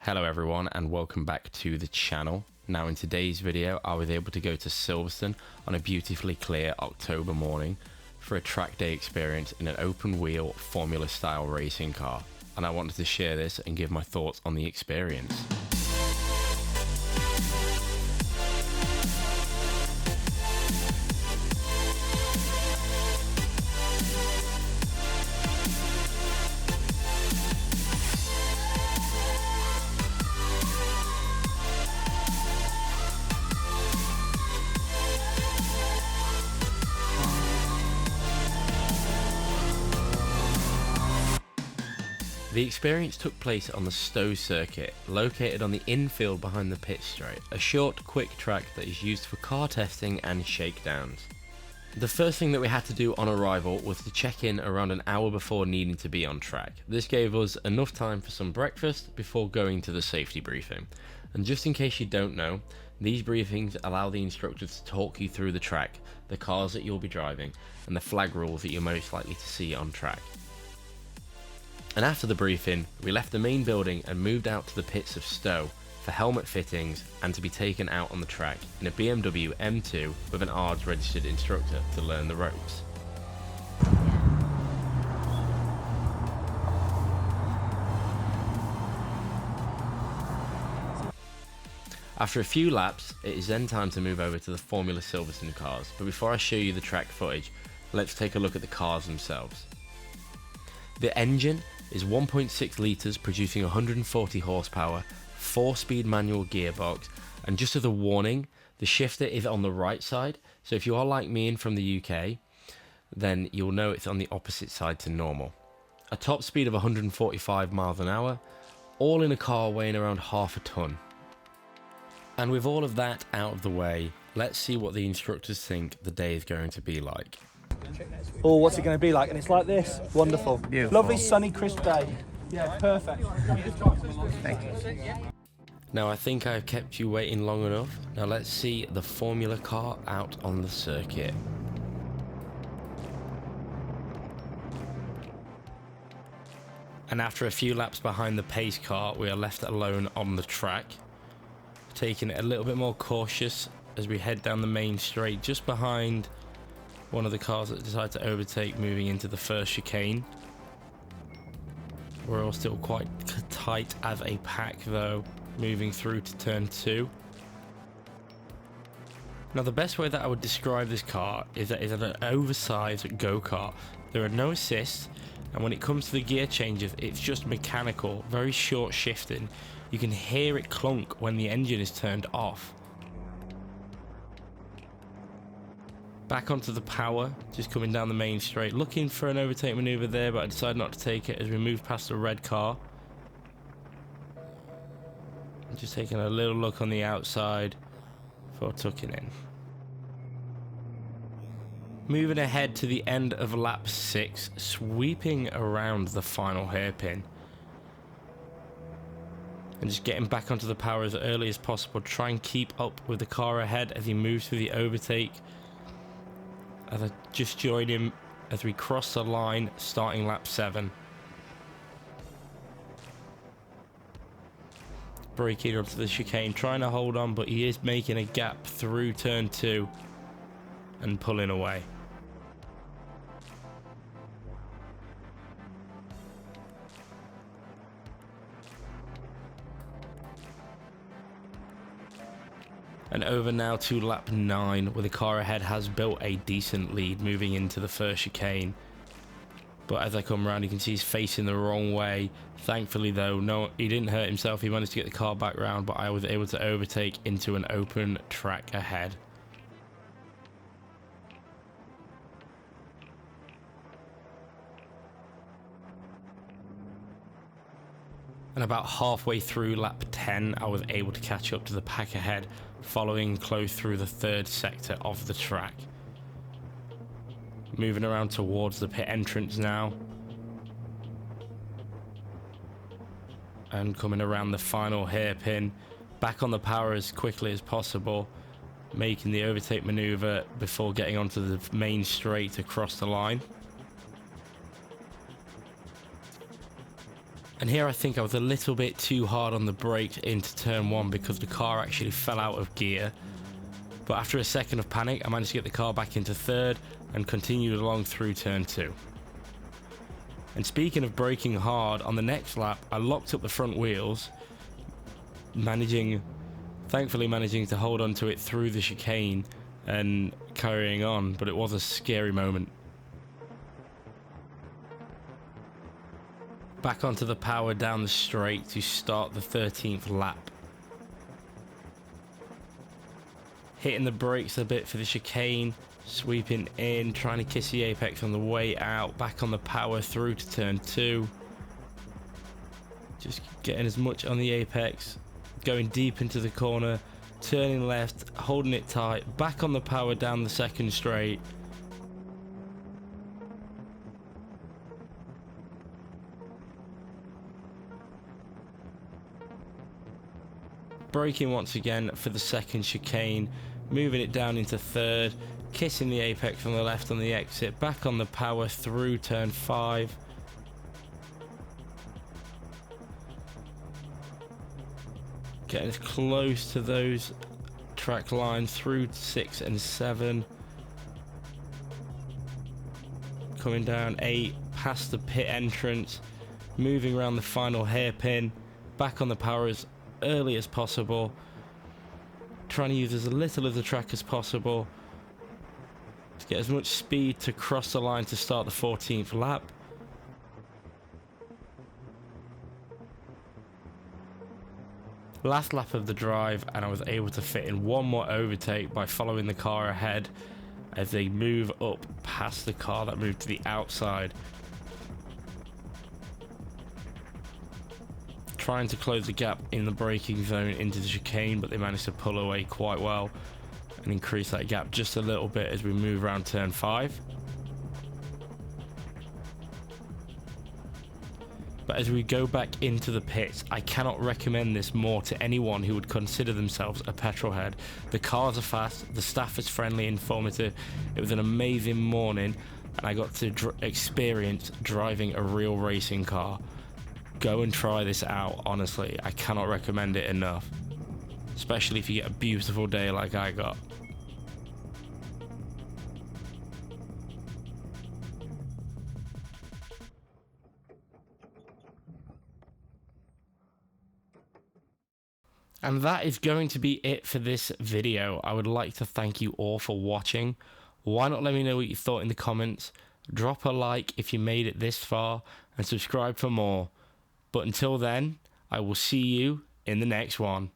Hello everyone and welcome back to the channel. Now in today's video I was able to go to Silverstone on a beautifully clear October morning for a track day experience in an open wheel Formula style racing car, and I wanted to share this and give my thoughts on the experience. The experience took place on the Stowe circuit, located on the infield behind the pit straight, a short, quick track that is used for car testing and shakedowns. The first thing that we had to do on arrival was to check in around an hour before needing to be on track. This gave us enough time for some breakfast before going to the safety briefing. And just in case you don't know, these briefings allow the instructors to talk you through the track, the cars that you'll be driving, and the flag rules that you're most likely to see on track. And after the briefing, we left the main building and moved out to the pits of Stowe for helmet fittings and to be taken out on the track in a BMW M2 with an ARDS registered instructor to learn the ropes. After a few laps, it is then time to move over to the Formula Silverstone cars, but before I show you the track footage, let's take a look at the cars themselves. The engine is 1.6 litres producing 140 horsepower, 4-speed manual gearbox, and just as a warning, the shifter is on the right side, so if you are like me and from the UK, then you'll know it's on the opposite side to normal. A top speed of 145 miles an hour, all in a car weighing around half a tonne. And with all of that out of the way, let's see what the instructors think the day is going to be like. Oh, what's it going to be like? And it's like this. Wonderful. Beautiful. Lovely, sunny, crisp day. Yeah, perfect. Thank you. Now I think I've kept you waiting long enough. Now let's see the Formula car out on the circuit. And after a few laps behind the pace car, we are left alone on the track, taking it a little bit more cautious as we head down the main straight just behind one of the cars that decided to overtake, moving into the first chicane. We're all still quite tight as a pack though, moving through to turn 2. Now the best way that I would describe this car is that it's an oversized go-kart. There are no assists, and when it comes to the gear changes, it's just mechanical, very short shifting. You can hear it clunk when the engine is turned off. Back onto the power, just coming down the main straight, looking for an overtake maneuver there, but I decided not to take it as we move past the red car. Just taking a little look on the outside before tucking in. Moving ahead to the end of lap 6, sweeping around the final hairpin. And just getting back onto the power as early as possible, try and keep up with the car ahead as he moves through the overtake. As I just join him as we cross the line, starting lap 7. Braking onto the chicane, trying to hold on, but he is making a gap through turn 2 and pulling away. And over now to lap 9, where the car ahead has built a decent lead moving into the first chicane. But as I come around, you can see he's facing the wrong way. Thankfully though, no, he didn't hurt himself. He managed to get the car back round, but I was able to overtake into an open track ahead. And about halfway through lap 10, I was able to catch up to the pack ahead, following close through the third sector of the track. Moving around towards the pit entrance now. And coming around the final hairpin, back on the power as quickly as possible, making the overtake maneuver before getting onto the main straight to cross the line. And here I think I was a little bit too hard on the brakes into turn 1 because the car actually fell out of gear. But after a second of panic, I managed to get the car back into third and continued along through turn 2. And speaking of braking hard, on the next lap I locked up the front wheels, thankfully managing to hold on to it through the chicane and carrying on, but it was a scary moment. Back onto the power down the straight to start the 13th lap. Hitting the brakes a bit for the chicane, sweeping in, trying to kiss the apex on the way out, back on the power through to turn 2. Just getting as much on the apex, going deep into the corner, turning left, holding it tight, back on the power down the second straight. Braking once again for the second chicane, moving it down into third, kissing the apex on the left on the exit, back on the power through turn 5. Getting as close to those track lines through 6 and 7. Coming down 8, past the pit entrance, moving around the final hairpin, back on the power as early as possible, trying to use as little of the track as possible to get as much speed to cross the line to start the 14th lap. Last lap of the drive, and I was able to fit in one more overtake by following the car ahead as they move up past the car that moved to the outside. Trying to close the gap in the braking zone into the chicane, but they managed to pull away quite well and increase that gap just a little bit as we move around turn 5. But as we go back into the pits, I cannot recommend this more to anyone who would consider themselves a petrol head. The cars are fast, the staff is friendly, informative. It was an amazing morning, and I got to experience driving a real racing car. Go and try this out, honestly. I cannot recommend it enough. Especially if you get a beautiful day like I got. And that is going to be it for this video. I would like to thank you all for watching. Why not let me know what you thought in the comments? Drop a like if you made it this far, and subscribe for more. But until then, I will see you in the next one.